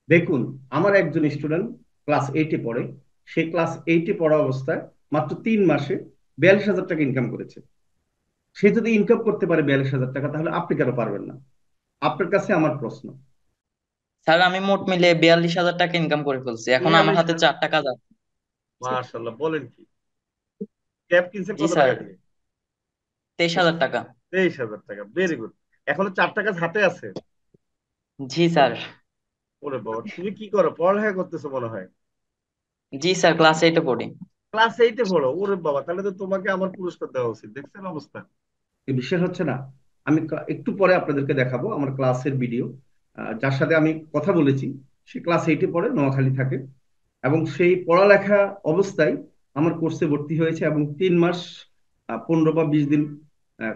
দেখুন, আমার একজন স্টুডেন্ট ক্লাস 8-এ পড়ে। সে ক্লাস 8-এ পড়া অবস্থায় মাত্র 3 মাসে 42,000 টাকা ইনকাম করেছে। সে যদি ইনকাম করতে পারে 42,000 টাকা, তাহলে আপনি কেন পারবেন না? আপনার কাছে আমার প্রশ্ন। স্যার আমি মোট মিলে 42,000 টাকা ইনকাম করে ফেলছি, এখন আমার হাতে 42,000? 4 টাকা যাচ্ছে। মাশাল্লাহ, বলেন কি! ক্যাব কিনছেন জি কত স্যার, টাকা দিয়ে? 23,000 টাকা। 23,000 টাকা, ভেরি গুড। এখনো 4 টাকা হাতে আছে? জি স্যার। ওরে বাবা, তুমি কি করো? পড়ালেখা করতেছো মনে হয়। জি স্যার, ক্লাস 8-এ পড়ি। ক্লাস 8-এ পড়ো? ওরে বাবা, তাহলে তো তোমাকে আমার পুরস্কার দেওয়া উচিত। দেখছেন অবস্থা? বিশ্বাস হচ্ছে না? আমি একটু পরে আপনাদেরকে দেখাবো আমার ক্লাসের ভিডিও। যার সাথে আমি কথা বলেছি, সে ক্লাস 8-এ পড়ে, নোয়াখালী থাকে। এবং সেই পড়ালেখা অবস্থায় আমার কোর্সে ভর্তি হয়েছে, এবং 3 মাস 15 বা 20 দিন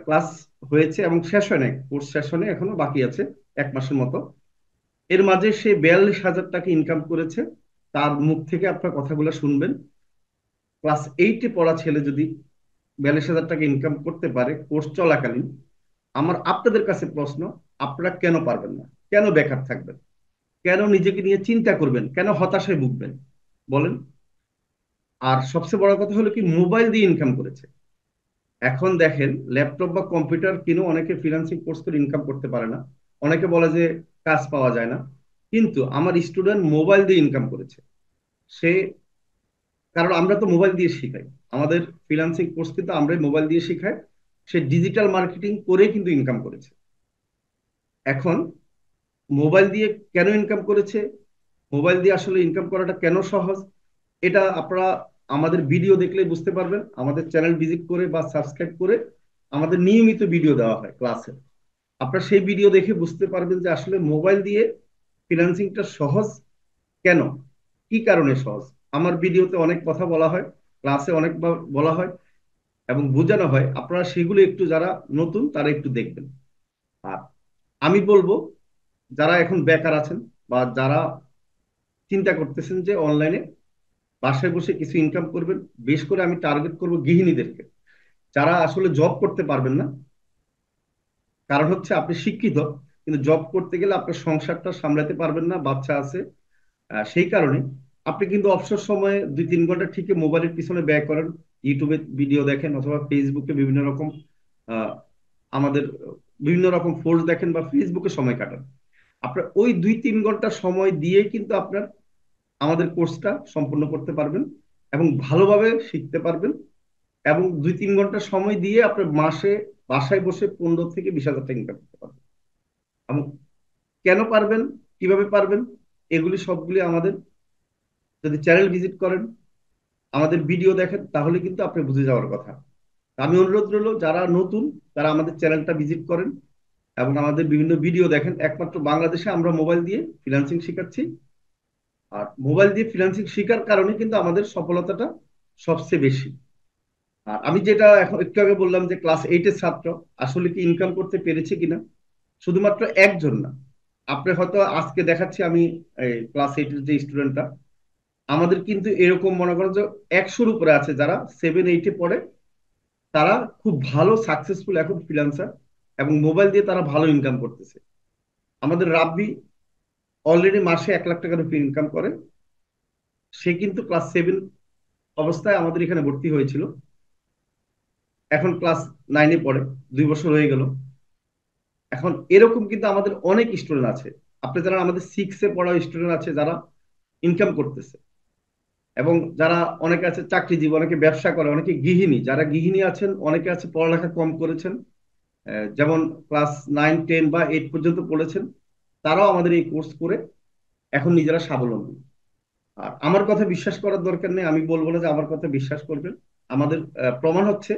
ক্লাস হয়েছে এবং শেষ হয় নাই। কোর্স শেষ হয় নাই, এখনো বাকি আছে 1 মাসের মতো। এর মাঝে সে 42,000 টাকা ইনকাম করেছে। তার মুখ থেকে আপনার কথাগুলো শুনবেন। ক্লাস 8-এ পড়া ছেলে যদি 42,000 টাকা ইনকাম করতে পারে কোর্স চলাকালীন, আমার আপনাদের কাছে প্রশ্ন, আপনারা কেন পারবেন না? কেন বেকার থাকবেন? কেন নিজেকে নিয়ে চিন্তা করবেন? কেন হতাশায় ভুগবেন? বলেন। আর সবচেয়ে বড় কথা হলো কি, মোবাইল দিয়ে ইনকাম করেছে। এখন দেখেন, ল্যাপটপ বা কম্পিউটার কিনেও অনেকে ফ্রিল্যান্সিং কোর্স করে ইনকাম করতে পারে না। অনেকে বলে যে কাজ পাওয়া যায় না। কিন্তু আমার স্টুডেন্ট মোবাইল দিয়ে ইনকাম করেছে। সে, কারণ আমরা তো মোবাইল দিয়ে শিখাই। আমাদের ফ্রিল্যান্সিং কোর্স কিন্তু আমরাই মোবাইল দিয়ে শিখাই। সে ডিজিটাল মার্কেটিং করে কিন্তু ইনকাম করেছে। এখন মোবাইল দিয়ে কেন ইনকাম করেছে, মোবাইল দিয়ে আসলে ইনকাম করাটা কেন সহজ, এটা আপনারা আমাদের ভিডিও দেখলেই বুঝতে পারবেন। আমাদের চ্যানেল ভিজিট করে বা সাবস্ক্রাইব করে আমাদের নিয়মিত ভিডিও দেওয়া হয় ক্লাসে। আপনারা সেই ভিডিও দেখে বুঝতে পারবেন যে আসলে মোবাইল দিয়ে ফিনান্সিংটা সহজ কেন, কি কারণে সহজ। আমার ভিডিওতে অনেক কথা বলা হয়, ক্লাসে অনেকবার বলা হয় এবং বোঝানো হয়। আপনারা সেগুলো একটু, যারা নতুন তারা একটু দেখবেন। আর আমি বলবো, যারা এখন বেকার আছেন বা যারা চিন্তা করতেছেন যে অনলাইনে বাসায় বসে কিছু ইনকাম করবেন, বেশ করে আমি টার্গেট করব গৃহিণীদেরকে, যারা আসলে জব করতে পারবেন না। কারণ হচ্ছে আপনি শিক্ষিত, কিন্তু জব করতে গেলে আপনার সংসারটা সামলাতে পারবেন না, বাচ্চা আছে। সেই কারণে আপনি কিন্তু অবসর সময়ে 2-3 ঘন্টা ঠিকই মোবাইলের পিছনে ব্যয় করেন। ইউটিউবে ভিডিও দেখেন অথবা ফেসবুকে বিভিন্ন রকম আহ, আমাদের বিভিন্ন রকম ফোর্স দেখেন বা ফেসবুকে সময় কাটান। আপনার ওই 2-3 ঘন্টা সময় দিয়ে কিন্তু আপনার আমাদের কোর্সটা সম্পূর্ণ করতে পারবেন এবং ভালোভাবে শিখতে পারবেন। এবং 2-3 ঘন্টা সময় দিয়ে আপনার মাসে বাসায় বসে 15 থেকে 20 হাজার টাকা ইনকাম করতে পারবেন। এবং কেন পারবেন, কিভাবে পারবেন, এগুলি সবগুলি আমাদের, যদি চ্যানেল ভিজিট করেন, আমাদের ভিডিও দেখেন, তাহলে কিন্তু আপনি বুঝে যাওয়ার কথা। আমি অনুরোধ রইল, যারা নতুন তারা আমাদের চ্যানেলটা ভিজিট করেন এবং আমাদের বিভিন্ন ভিডিও দেখেন। একমাত্র বাংলাদেশে আমরা মোবাইল দিয়ে ফ্রিল্যান্সিং শেখাচ্ছি। আর মোবাইল দিয়ে ফ্রিল্যান্সিং শেখার কারণে কিন্তু আমাদের সফলতাটা সবচেয়ে বেশি। আর আমি যেটা এখন একটু আগে বললাম যে ক্লাস 8-এর ছাত্র আসলে কি ইনকাম করতে পেরেছে কিনা, শুধুমাত্র একজন না। আপনি হয়তো আজকে দেখাচ্ছি আমি ক্লাস 8-এর যে স্টুডেন্টটা, আমাদের কিন্তু এরকম মনে করেন যে 100-র উপরে আছে যারা 7-8-এ পড়ে। তারা খুব ভালো সাকসেসফুল এখন ফ্রিল্যান্সার এবং মোবাইল দিয়ে তারা ভালো ইনকাম করতেছে। আমাদের রাব্বি অলরেডি মাসে 1 লাখ টাকার উপরে ইনকাম করে। সে কিন্তু ক্লাস 7 অবস্থায় আমাদের এখানে ভর্তি হয়েছিল, এখন ক্লাস 9-এ পড়ে, 2 বছর হয়ে গেল। এখন এরকম কিন্তু আমাদের অনেক স্টুডেন্ট আছে। আপনি জানেন আমাদের 6-এ পড়া স্টুডেন্ট আছে যারা ইনকাম করতেছে। এবং যারা, অনেকে আছে চাকরিজীবী, অনেকে ব্যবসা করে, অনেকে গৃহিণী। যারা গৃহিণী আছেন, অনেকে আছে পড়ালেখা কম করেছেন, যেমন ক্লাস 9, 10 বা 8 পর্যন্ত পড়েছেন। তারাও আমাদের এই কোর্স করে এখন নিজেরা স্বাবলম্বী। আর আমার কথা বিশ্বাস করার দরকার নেই, আমি বলবো না যে আমার কথা বিশ্বাস করবেন। আমাদের প্রমাণ হচ্ছে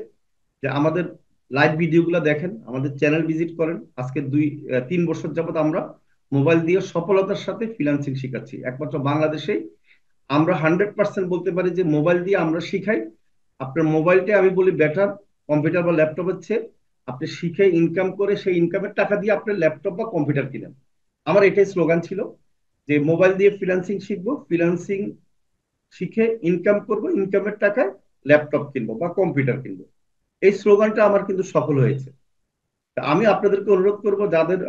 যে আমাদের লাইভ ভিডিওগুলো দেখেন, আমাদের চ্যানেল ভিজিট করেন। আজকে 3 বছর যাবত আমরা মোবাইল দিয়ে সফলতার সাথে ফ্রিল্যান্সিং শেখাচ্ছি। একমাত্র বাংলাদেশেই আমরা 100% বলতে পারি যে মোবাইল দিয়ে আমরা শিখাই। আপনার মোবাইলটা আমি বলি বেটার কম্পিউটার বা ল্যাপটপের চেয়ে। আপনি শিখে ইনকাম করে সেই ইনকামের টাকা দিয়ে আপনি ল্যাপটপ বা কম্পিউটার কিনেন। আমার এটাই স্লোগান ছিল যে মোবাইল দিয়ে ফ্রিল্যান্সিং শিখবো, ফ্রিল্যান্সিং শিখে ইনকাম করব, ইনকামের টাকায় ল্যাপটপ কিনবো বা কম্পিউটার কিনবো। এই স্লোগানটা আমার কিন্তু সফল হয়েছে। তা আমি আপনাদেরকে অনুরোধ করব, যাদের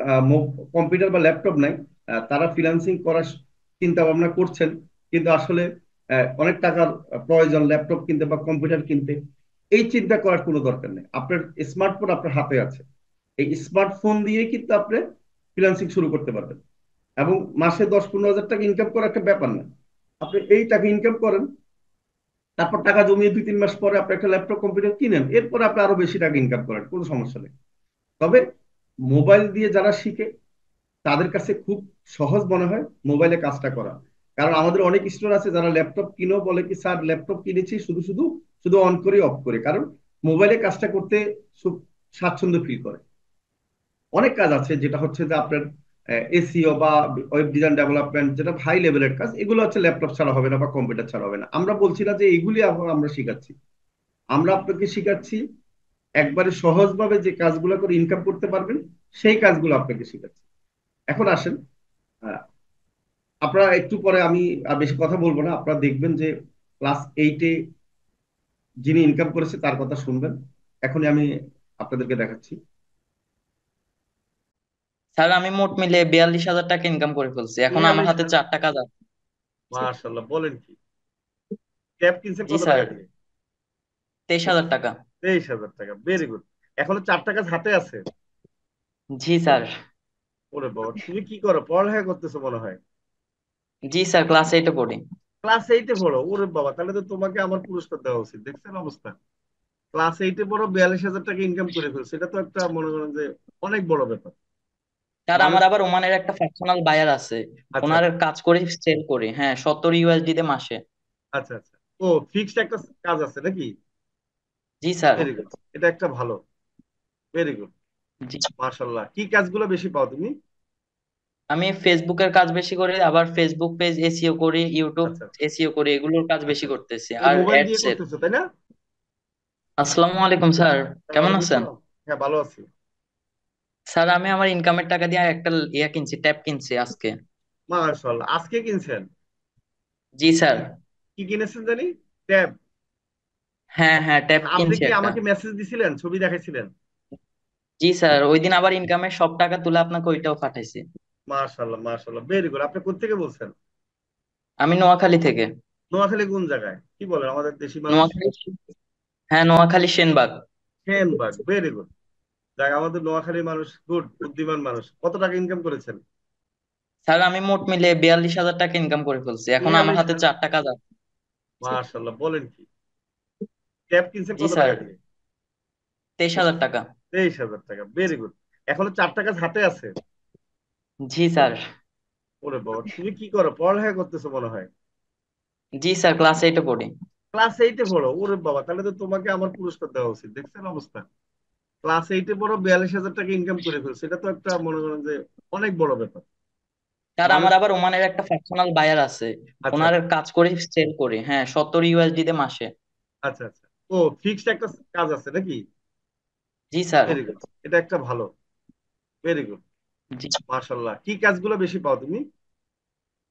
কম্পিউটার বা ল্যাপটপ নাই, তারা ফ্রিল্যান্সিং করার চিন্তা ভাবনা করছেন, কিন্তু আসলে অনেক টাকার প্রয়োজন ল্যাপটপ কিনতে বা কম্পিউটার কিনতে। এই চিন্তা করার কোনো দরকার নেই, আপনার স্মার্টফোন আপনার হাতে আছে। এই স্মার্টফোন দিয়ে কিন্তু আপনি ফ্রিল্যান্সিং শুরু করতে পারবেন, এবং মাসে 10-15 হাজার টাকা ইনকাম করা একটা ব্যাপার না। আপনি এই টাকা ইনকাম করেন, তারপর টাকা জমিয়ে 2-3 মাস পরে আপনি একটা ল্যাপটপ কম্পিউটার কিনেন, এরপর আপনি আরো বেশি টাকা ইনকাম করেন, কোনো সমস্যা নেই। তবে মোবাইল দিয়ে যারা শিখে তাদের কাছে খুব সহজ মনে হয় মোবাইলে কাজটা করা। কারণ আমাদের অনেক স্টুডেন্ট আছে যারা ল্যাপটপ কিনেও বলে কি স্যার ল্যাপটপ কিনেছি শুধু শুধু শুধু অন করে অফ করে, কারণ মোবাইলে কাজটা করতে খুব স্বাচ্ছন্দ্য ফিল করে। অনেক কাজ আছে যেটা হচ্ছে যে আপনার এসিও বা ওয়েব ডিজাইন ডেভেলপমেন্ট, যেটা হাই লেভেলের কাজ, এগুলো হচ্ছে ল্যাপটপ ছাড়া হবে না বা কম্পিউটার ছাড়া হবে না। আমরা বলছি না যে এইগুলি আমরা শিখাচ্ছি, আমরা আপনাকে শিখাচ্ছি একবারে সহজভাবে যে কাজগুলো করে ইনকাম করতে পারবেন, সেই কাজগুলো আপনাকে শিখাচ্ছি। এখন আসেন, আহ, আপনারা একটু পরে, আমি আর বেশি কথা বলবো না, আপনারা দেখবেন যে ক্লাস 8-এ যিনি ইনকাম করেছে তার কথা শুনবেন। এখনই আমি আপনাদেরকে দেখাচ্ছি। স্যার আমি মোট মিলে 42,000 টাকা ইনকাম করে ফেলছি, এখন আমার 42 হাতে হাজার 4টা কাজ আছে। মাশাল্লাহ, বলেন কি! ক্যাব কিনছেন জি কত স্যার, টাকা দিয়ে? 23,000 টাকা। 23 হাজার টাকা, ভেরি গুড। এখনো 4 টাকা হাতে আছে? জি স্যার। ওরে বাবা, তুমি কি করো, পড়ালেখা করতেছো মনে হয়। জি স্যার, ক্লাস 8-এ পড়ি। ক্লাস 8-এ পড়ো? ওরে বাবা, তাহলে তো তোমাকে আমার পুরস্কার দেওয়া উচিত, দেখছেন অবস্থা। ক্লাস 8-এ পড়ো, 42 হাজার টাকা ইনকাম করে ফেলছো, এটা তো একটা মনে করেন যে অনেক বড় ব্যাপার। স্যার মানুষ। আমার আবার ওমানের একটা ফ্র্যাকশনাল বায়ার আছে, আচ্ছা ওনার আচ্ছা কাজ করে সেল করি, হ্যাঁ, 70 USD তে মাসে। আচ্ছা আচ্ছা। ও, ফিক্সড একটা কাজ আছে নাকি? জি স্যার। ভেরি গুড, এটা একটা ভালো। Very good. জি। মাশাল্লাহ, কি কাজগুলো বেশি পাও তুমি? আমি ফেসবুকের কাজ বেশি করি, আবার ফেসবুক পেজ এসইও করি, ইউটিউব আচ্ছা আচ্ছা এসইও করি, এগুলোর কাজ আচ্ছা বেশি আচ্ছা। করতেছি, এই আর মোবাইল দিয়ে অ্যাডস এর। করতেছো তাই না? আসসালামু আলাইকুম স্যার, হ্যাঁ, কেমন ওয়ালাইকুম আছেন? সালাম। হ্যাঁ, ভালো আছি। স্যার আমি আমার ইনকামের টাকা দিয়ে একটা ইয়া কিনছি, ট্যাব কিনছি আজকে। মাশাল্লাহ, আজকে কিনছেন? জি স্যার। কি কি কিনেছেন জানি? ট্যাব? হ্যাঁ হ্যাঁ, ট্যাব আপনি কিনছি কি একটা। আমাকে মেসেজ দিছিলেন, ছবি দেখাইছিলেন? জি স্যার, ওই দিন আবার ইনকামের সব টাকা তুলে আপনাকে ওইটাও পাঠাইছি। মাশাল্লাহ মাশাল্লাহ, ভেরি গুড। আপনি কোত্থেকে বলছেন? আমি নোয়াখালী থেকে। নোয়াখালী কোন জায়গায়, কি বলেন, আমাদের দেশি মানুষ! নোয়াখালী, হ্যাঁ নোয়াখালী সেনবাগ। Senbag, very good. যাক, আমাদের নোয়াখালীর মানুষ গুড, বুদ্ধিমান মানুষ। কত টাকা ইনকাম করেছেন? স্যার আমি মোট মিলে 42,000 টাকা ইনকাম করে ফেলছি, এখন আমার বিয়াল্লিশ হাতে হাজার 4টা কাজ আছে। মাশাল্লাহ, বলেন কি! ক্যাব কিনছেন জি কত স্যার, টাকা দিয়ে? 23,000 টাকা। 23 হাজার টাকা, ভেরি গুড। এখনো 4 টাকা হাতে আছে? জি স্যার। ওরে বাবা, তুমি কি করো, পড়ালেখা করতেছো মনে হয়। জি স্যার, ক্লাস 8-এ পড়ি। ক্লাস 8-এ পড়ো? ওরে বাবা, তাহলে তো তোমাকে আমার পুরস্কার দেওয়া উচিত, দেখছেন অবস্থা। ক্লাস 8-এ পড়ো, 42 হাজার টাকা ইনকাম করে ফেলছো, এটা তো একটা মনে করেন যে অনেক বড় ব্যাপার। স্যার মানুষ। আমার আবার ওমানের একটা ফ্র্যাকশনাল বায়ার আছে, আচ্ছা ওনার আচ্ছা কাজ করে সেল করি, হ্যাঁ, 70 USD তে মাসে। আচ্ছা আচ্ছা। ও, ফিক্সড একটা কাজ আছে নাকি? জি স্যার। ভেরি গুড, এটা একটা ভালো। Very good. জি। মাশাল্লাহ, কি কাজগুলো বেশি পাও তুমি?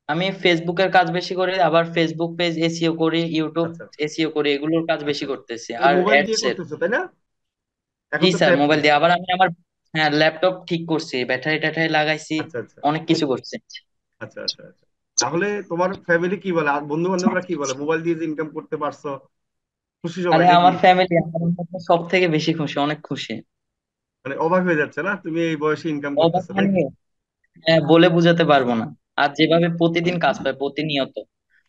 আমি ফেসবুকের কাজ বেশি করি, আবার ফেসবুক পেজ এসইও করি, ইউটিউব আচ্ছা আচ্ছা এসইও করি, এগুলোর কাজ আচ্ছা বেশি আচ্ছা। করতেছি, এই আর মোবাইল দিয়ে অ্যাডস এর। করতেছো তাই না? এখন জি তো স্যার, ট্যাব মোবাইল কিনছো। দিয়ে আবার আমি আমার, হ্যাঁ, ল্যাপটপ ঠিক করছি, ব্যাটারি ট্যাটারি লাগাইছি, আচ্ছা আচ্ছা অনেক কিছু করছি। আচ্ছা আচ্ছা আচ্ছা। তাহলে তোমার ফ্যামিলি কি বলে, আর বন্ধু বান্ধবরা কি বলে, মোবাইল দিয়ে যে ইনকাম করতে পারছো? খুশি সবাই আরে নাকি? আমার ফ্যামিলি আমার মধ্যে সব থেকে বেশি খুশি, অনেক খুশি। মানে অবাক হয়ে যাচ্ছে না, তুমি এই বয়সে ইনকাম অবাক করতেছো মানে, নাকি? হ্যাঁ, বলে বুঝাতে পারবো না। আর যেভাবে প্রতিদিন কাজ পাই, প্রতিনিয়ত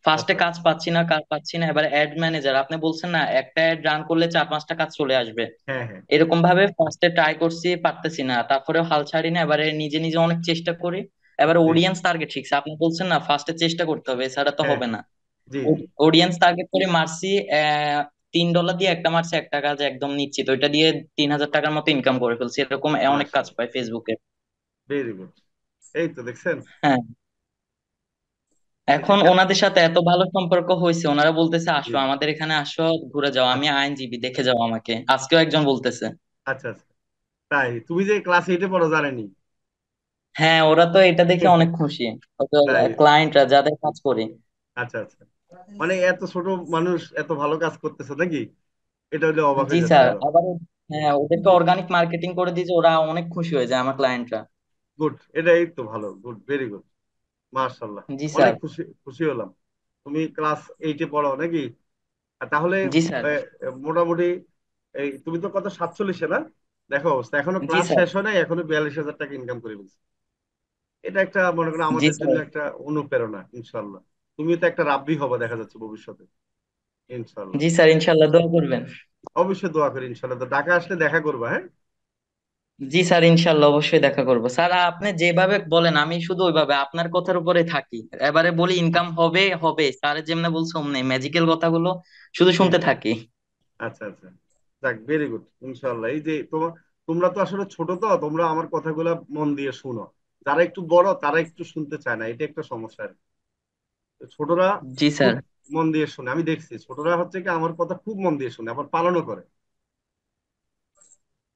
ফার্স্টে আচ্ছা কাজ পাচ্ছি না, কাজ পাচ্ছি না, এবার অ্যাড ম্যানেজার, আপনি বলছেন না একটা অ্যাড রান করলে 4-5টা কাজ চলে আসবে, হ্যাঁ হ্যাঁ। এরকম ভাবে ফার্স্টে ট্রাই করছি, পারতেছি না, তারপরেও হাল ছাড়ি না, এবারে নিজে নিজে অনেক চেষ্টা করি। এবার জি অডিয়েন্স টার্গেট শিখছি, আপনি বলছেন না ফার্স্টে চেষ্টা করতে হবে, এছাড়া তো হ্যাঁ হবে হ্যাঁ। না। জি জি। অডিয়েন্স টার্গেট করে মারছি, $3 দিয়ে একটা মারছি, একটা কাজ একদম নিশ্চিত, ওইটা দিয়ে 3,000 টাকার মতো ইনকাম করে ফেলছি, এরকম অনেক কাজ মাশাআল্লাহ, পাই ফেসবুকে। Very good. এই তো দেখছেন। হ্যাঁ। এই যে এখন ওনাদের সাথে এত ভালো সম্পর্ক হয়েছে, ওনারা বলতেছে জি আসো জি। আমাদের এখানে, আসো ঘুরে যাও, আমি আচ্ছা আইনজীবী, দেখে যাও আমাকে, আজকেও একজন বলতেছে। আচ্ছা আচ্ছা। তাই তুমি যে ক্লাস 8-এ পড়ো জানেনি? হ্যাঁ, ওরা তো এটা দেখে অনেক খুশি, তাই? ক্লায়েন্টরা যাদের কাজ করি। আচ্ছা আচ্ছা। মানে এত ছোট মানুষ এত ভালো কাজ করতেছে নাকি, এটা হলে অবাক জি হয়ে যাচ্ছে স্যার, আরো। আবার হ্যাঁ, ওদেরকে জি। অর্গানিক মার্কেটিং করে দিয়েছে, ওরা অনেক খুশি হয়ে যায় আমার ক্লায়েন্টরা। গুড, এটাই তো ভালো, গুড, ভেরি গুড। মাশাআল্লাহ, জি অনেক স্যার। খুশি খুশি হলাম। তুমি ক্লাস 8-এ পড়ো নাকি? তাহলে জি স্যার। মোটামুটি এই তুমি তো কত 47-এ না? দেখো অবস্থা, এখনো জি ক্লাস স্যার। শেষ হয় নাই, এখনো 42,000 টাকা ইনকাম করে ফেলছে। এটা একটা মনে করো জি আমাদের জন্য স্যার। একটা অনুপ্রেরণা ইনশাল্লাহ। তুমি তো একটা রাব্বি হবে দেখা যাচ্ছে ভবিষ্যতে ইনশাল্লাহ। জি স্যার, ইনশাল্লাহ দোয়া করবেন। অবশ্যই দোয়া করি ইনশাল্লাহ, তো ঢাকা আসলে দেখা করবা, হ্যাঁ? জি স্যার, ইনশাল্লাহ অবশ্যই দেখা করবো স্যার। আপনি যেভাবে বলেন আমি শুধু ওইভাবে আপনার কথার উপরে থাকি। এবারে বলি ইনকাম হবে হবে, স্যার যেমনি বলছে অমনি ম্যাজিক্যাল কথাগুলো শুধু শুনতে থাকি। আচ্ছা আচ্ছা, যাক, ভেরি গুড ইনশাল্লাহ। এই যে তোমরা তো আসলে ছোট, তো তোমরা আমার কথাগুলো মন দিয়ে শুনো। যারা একটু বড় তারা একটু শুনতে চায় না, এটা একটা সমস্যা আর কি। তো ছোটরা জি খুব স্যার। মন দিয়ে শুনে, আমি দেখছি ছোটরা হচ্ছে কি আমার কথা খুব মন দিয়ে শুনে, আবার পালনও করে।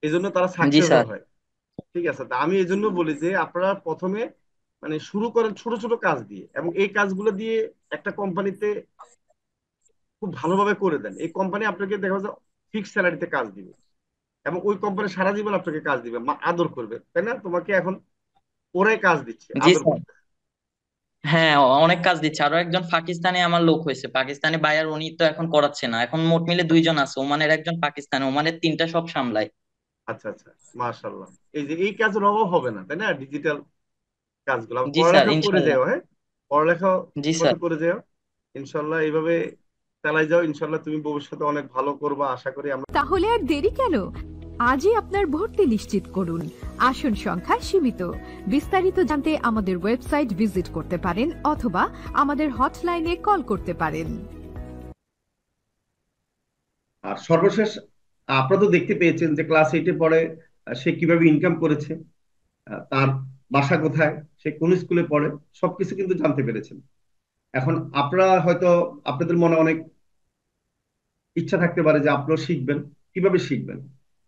এই জন্য তারা জি সাকসেসও স্যার। হয়। ঠিক আছে, তা আমি এই জন্য বলি যে আপনারা প্রথমে মানে শুরু করেন ছোট ছোট কাজ দিয়ে, এবং এই কাজগুলো দিয়ে একটা কোম্পানিতে খুব ভালোভাবে করে দেন। এই কোম্পানি আপনাকে দেখা যাচ্ছে ফিক্সড স্যালারিতে কাজ দিবে, এবং ওই কোম্পানি সারা জীবন আপনাকে কাজ দিবে, আদর করবে, তাই না? তোমাকে এখন ওরাই কাজ দিচ্ছে জি আদর স্যার। করতে। হ্যাঁ, অনেক কাজ দিচ্ছে। আরো একজন পাকিস্তানি আমার লোক হয়েছে, পাকিস্তানি বায়ার, উনি তো এখন করাচ্ছে না, এখন মোট মিলে দুইজন আছে, ওমানের একজন পাকিস্তানি, ওমানের তিনটা সব সামলায়। আচ্ছা আচ্ছা, মাশাল্লাহ। এই যে এই কাজের অভাব হবে না, তাই না? ডিজিটাল কাজগুলো জি স্যার, পড়ালেখা করে ইনশাল্লাহ। যাও, হ্যাঁ? পড়ালেখা জি ঠিক মতো স্যার। করে যাও ইনশাল্লাহ। এইভাবে চালাই যাও, ইনশাল্লাহ তুমি ভবিষ্যতে অনেক ভালো করবা আশা করি আমরা। তাহলে আর দেরি কেন? আজই আপনার ভর্তি নিশ্চিত করুন। আসন সংখ্যা সীমিত। বিস্তারিত জানতে আমাদের ওয়েবসাইট ভিজিট করতে পারেন অথবা আমাদের হটলাইনে কল করতে পারেন। আর সর্বশেষ আপনারা তো দেখতে পেয়েছেন যে ক্লাস 8-এ পড়ে সে কিভাবে ইনকাম করেছে, তার বাসা কোথায়, সে কোন স্কুলে পড়ে, সবকিছু কিন্তু জানতে পেরেছেন। এখন আপনারা হয়তো আপনাদের মনে অনেক ইচ্ছা থাকতে পারে যে আপনারা শিখবেন, কিভাবে শিখবেন।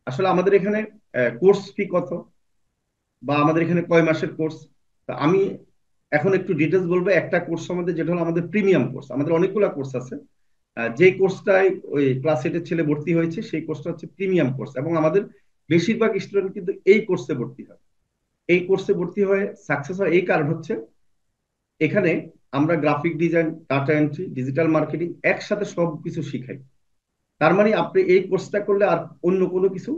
আসলে আমাদের এখানে কোর্স ফি কত, বা আমাদের এখানে কয় মাসের কোর্স। আমি এখন একটু ডিটেলস বলবো একটা কোর্স সম্বন্ধে, যেটা হলো আমাদের প্রিমিয়াম কোর্স। আমাদের অনেকগুলো কোর্স আছে, যে কোর্সটাই ওই ক্লাস 8-এর ছেলে ভর্তি হয়েছে সেই কোর্সটা হচ্ছে প্রিমিয়াম কোর্স, এবং আমাদের বেশিরভাগ স্টুডেন্ট কিন্তু এই কোর্সে ভর্তি হয়। এই কোর্সে ভর্তি হয়ে সাকসেস হয়, এই কারণ হচ্ছে এখানে আমরা graphic design, data entry, digital marketing একসাথে সবকিছু শিখাই। তার মানে আপনি এই কোর্সটা করলে আর অন্য কোনো কিছু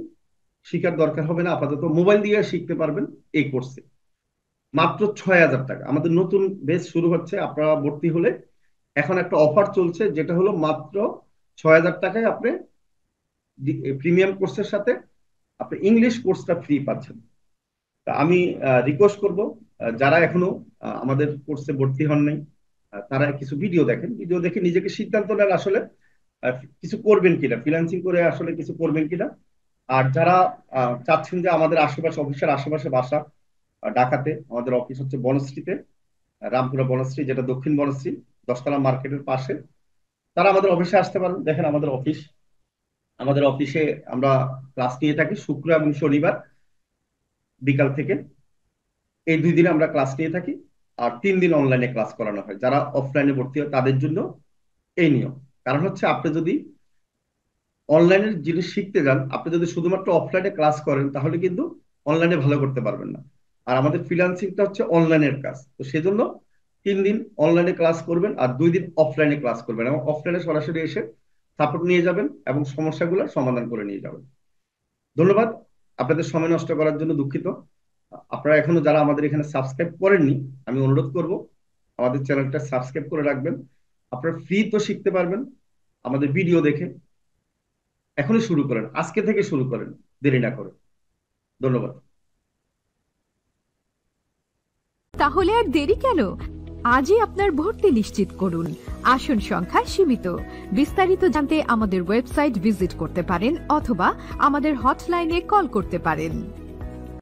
শিখার দরকার হবে না, আপাতত মোবাইল দিয়ে শিখতে পারবেন এই কোর্সে। মাত্র 6,000 টাকা আমাদের নতুন বেচ শুরু হচ্ছে, আপনারা ভর্তি হলে এখন একটা অফার চলছে, যেটা হলো মাত্র 6,000 টাকায় আপনি প্রিমিয়াম কোর্সের সাথে আপনি ইংলিশ কোর্সটা ফ্রি পাচ্ছেন। তা আমি রিকোয়েস্ট করব, যারা এখনো আমাদের কোর্সে ভর্তি হন নাই, তারা কিছু ভিডিও দেখেন, ভিডিও দেখে নিজেকে সিদ্ধান্ত নেন আসলে কিছু করবেন কিনা, ফ্রিল্যান্সিং করে আসলে কিছু করবেন কিনা। আর যারা চাচ্ছেন যে আমাদের আশেপাশে, অফিসের আশেপাশে বাসা, ঢাকাতে আমাদের অফিস হচ্ছে বনশ্রীতে, রামপুরা বনশ্রী, যেটা দক্ষিণ বনশ্রী 10তলা মার্কেটের পাশে, তারা আমাদের অফিসে আসতে পারেন। দেখেন আমাদের অফিস, আমাদের অফিসে আমরা ক্লাস নিয়ে থাকি শুক্র এবং শনিবার বিকাল থেকে। এই 2 দিনে আমরা ক্লাস নিয়ে থাকি, আর 3 দিন অনলাইনে ক্লাস করানো হয়। যারা অফলাইনে ভর্তি হয় তাদের জন্য এই নিয়ম। কারণ হচ্ছে আপনি যদি অনলাইনের জিনিস শিখতে যান, আপনি যদি শুধুমাত্র অফলাইনে ক্লাস করেন তাহলে কিন্তু অনলাইনে ভালো করতে পারবেন না। আর আমাদের ফ্রিল্যান্সিংটা হচ্ছে অনলাইনের কাজ, তো সেজন্য 3 দিন অনলাইনে ক্লাস করবেন আর 2 দিন অফলাইনে ক্লাস করবেন, এবং অফলাইনে সরাসরি এসে সাপোর্ট নিয়ে যাবেন এবং সমস্যাগুলো সমাধান করে নিয়ে যাবেন। ধন্যবাদ আপনাদের সময় নষ্ট করার জন্য, দুঃখিত। আপনারা এখনো যারা আমাদের এখানে সাবস্ক্রাইব করেননি, আমি অনুরোধ করব আমাদের চ্যানেলটা সাবস্ক্রাইব করে রাখবেন। আপনারা ফ্রি তো শিখতে পারবেন আমাদের ভিডিও দেখে। এখনই শুরু করেন, আজকে থেকে শুরু করেন, দেরি না করে। ধন্যবাদ। তাহলে আর দেরি কেন? আজই আপনার ভর্তি নিশ্চিত করুন। আসন সংখ্যা সীমিত। বিস্তারিত জানতে আমাদের ওয়েবসাইট ভিজিট করতে পারেন অথবা আমাদের হটলাইনে কল করতে পারেন।